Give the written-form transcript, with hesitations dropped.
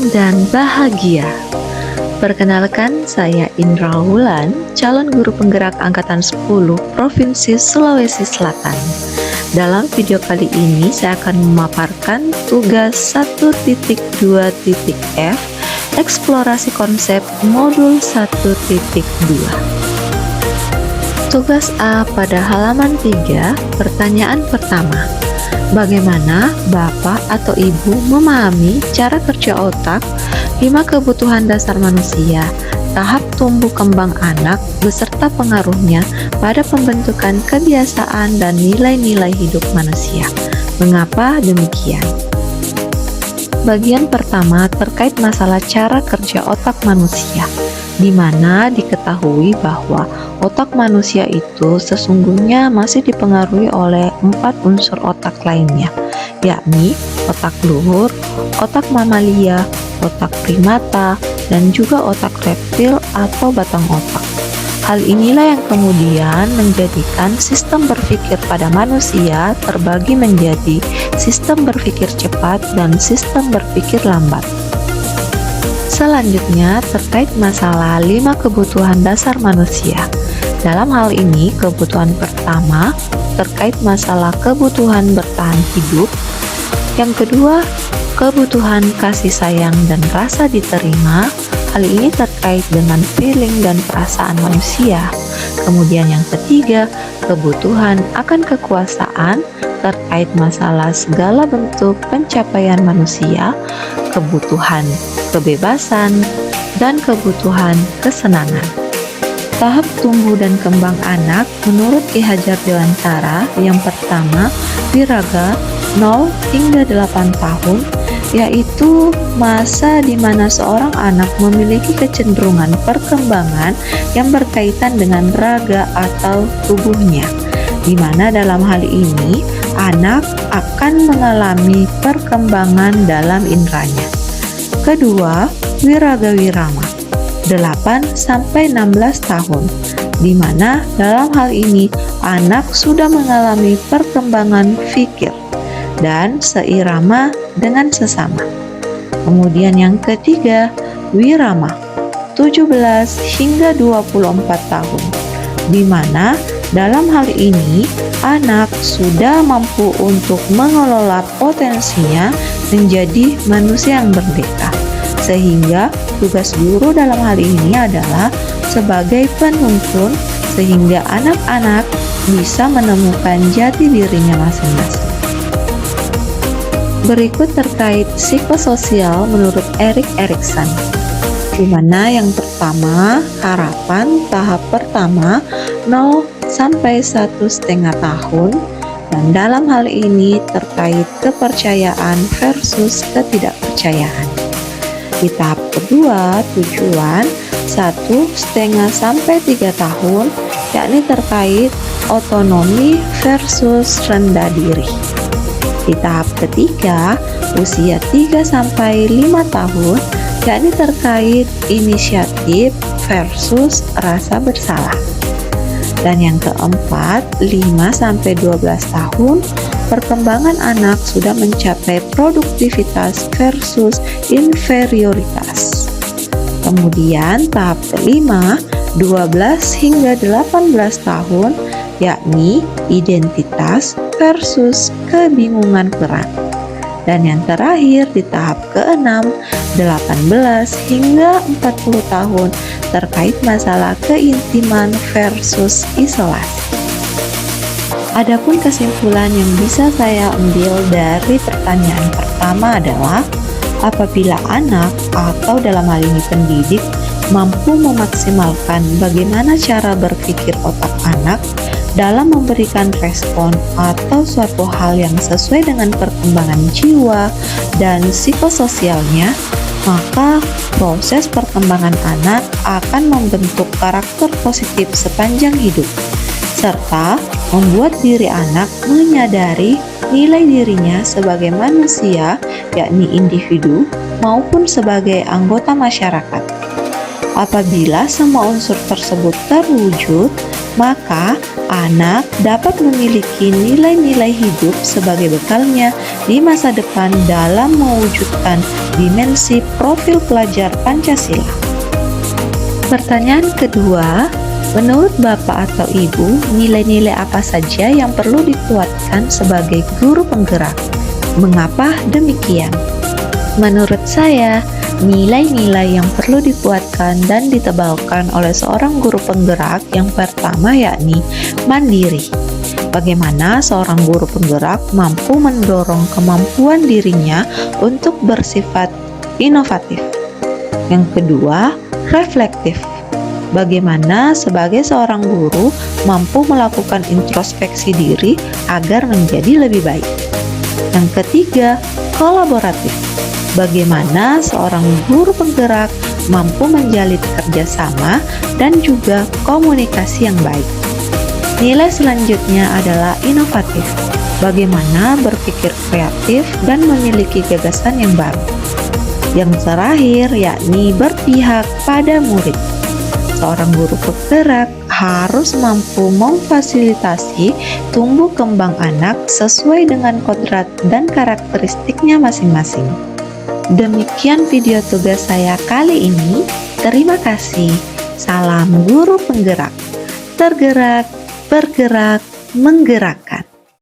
dan bahagia. Perkenalkan, saya Indra Wulan, calon guru penggerak Angkatan 10 Provinsi Sulawesi Selatan. Dalam video kali ini, saya akan memaparkan tugas 1.2.f Eksplorasi konsep modul 1.2. Tugas A pada halaman 3, pertanyaan pertama. Bagaimana Bapak atau Ibu memahami cara kerja otak, 5 kebutuhan dasar manusia, tahap tumbuh kembang anak, beserta pengaruhnya pada pembentukan kebiasaan dan nilai-nilai hidup manusia? Mengapa demikian? Bagian pertama terkait masalah cara kerja otak manusia, di mana diketahui bahwa otak manusia itu sesungguhnya masih dipengaruhi oleh 4 unsur otak lainnya, yakni otak luhur, otak mamalia, otak primata, dan juga otak reptil atau batang otak. Hal inilah yang kemudian menjadikan sistem berpikir pada manusia terbagi menjadi sistem berpikir cepat dan sistem berpikir lambat. Selanjutnya terkait masalah 5 kebutuhan dasar manusia. Dalam hal ini, kebutuhan pertama terkait masalah kebutuhan bertahan hidup. Yang kedua, kebutuhan kasih sayang dan rasa diterima. Hal ini terkait dengan feeling dan perasaan manusia. Kemudian yang ketiga, kebutuhan akan kekuasaan terkait masalah segala bentuk pencapaian manusia, kebutuhan kebebasan, dan kebutuhan kesenangan. Tahap tumbuh dan kembang anak menurut Ki Hajar Dewantara, yang pertama, wiraga 0 hingga 8 tahun, yaitu masa di mana seorang anak memiliki kecenderungan perkembangan yang berkaitan dengan raga atau tubuhnya, di mana dalam hal ini anak akan mengalami perkembangan dalam indranya. Kedua, wiraga wirama 8-16 tahun, di mana dalam hal ini anak sudah mengalami perkembangan fikir dan seirama dengan sesama. Kemudian yang ketiga, wirama 17 hingga 24 tahun, di mana dalam hal ini anak sudah mampu untuk mengelola potensinya menjadi manusia yang merdeka, sehingga tugas guru dalam hal ini adalah sebagai penuntun sehingga anak-anak bisa menemukan jati dirinya masing-masing. Berikut terkait psikososial menurut Erik Erikson, di mana yang pertama, harapan tahap pertama 0 sampai 1,5 tahun, dan dalam hal ini terkait kepercayaan versus ketidakpercayaan. Di tahap kedua, tujuan 1,5 sampai 3 tahun, yakni terkait otonomi versus rendah diri. Di tahap ketiga, usia 3 sampai 5 tahun, yakni terkait inisiatif versus rasa bersalah. Dan yang keempat, 5 sampai 12 tahun, perkembangan anak sudah mencapai produktivitas versus inferioritas. Kemudian tahap kelima, 12 hingga 18 tahun, yakni identitas versus kebingungan peran. Dan yang terakhir di tahap ke-6, 18 hingga 40 tahun, terkait masalah keintiman versus isolasi. Adapun kesimpulan yang bisa saya ambil dari pertanyaan pertama adalah, apabila anak atau dalam hal ini pendidik mampu memaksimalkan bagaimana cara berpikir otak anak dalam memberikan respon atau suatu hal yang sesuai dengan perkembangan jiwa dan psikososialnya, maka proses perkembangan anak akan membentuk karakter positif sepanjang hidup, serta membuat diri anak menyadari nilai dirinya sebagai manusia, yakni individu, maupun sebagai anggota masyarakat. Apabila semua unsur tersebut terwujud, maka anak dapat memiliki nilai-nilai hidup sebagai bekalnya di masa depan dalam mewujudkan dimensi profil pelajar Pancasila. Pertanyaan kedua, menurut Bapak atau Ibu, nilai-nilai apa saja yang perlu dikuatkan sebagai guru penggerak? Mengapa demikian? Menurut saya, nilai-nilai yang perlu dikuatkan dan ditebalkan oleh seorang guru penggerak yang pertama yakni mandiri. Bagaimana seorang guru penggerak mampu mendorong kemampuan dirinya untuk bersifat inovatif. Yang kedua, reflektif. Bagaimana sebagai seorang guru mampu melakukan introspeksi diri agar menjadi lebih baik. Yang ketiga, kolaboratif. Bagaimana seorang guru penggerak mampu menjalin kerjasama dan juga komunikasi yang baik. Nilai selanjutnya adalah inovatif. Bagaimana berpikir kreatif dan memiliki gagasan yang baru. Yang terakhir yakni berpihak pada murid. Seorang guru penggerak harus mampu memfasilitasi tumbuh kembang anak sesuai dengan kodrat dan karakteristiknya masing-masing. Demikian video tugas saya kali ini. Terima kasih. Salam guru penggerak. Tergerak, bergerak, menggerakkan.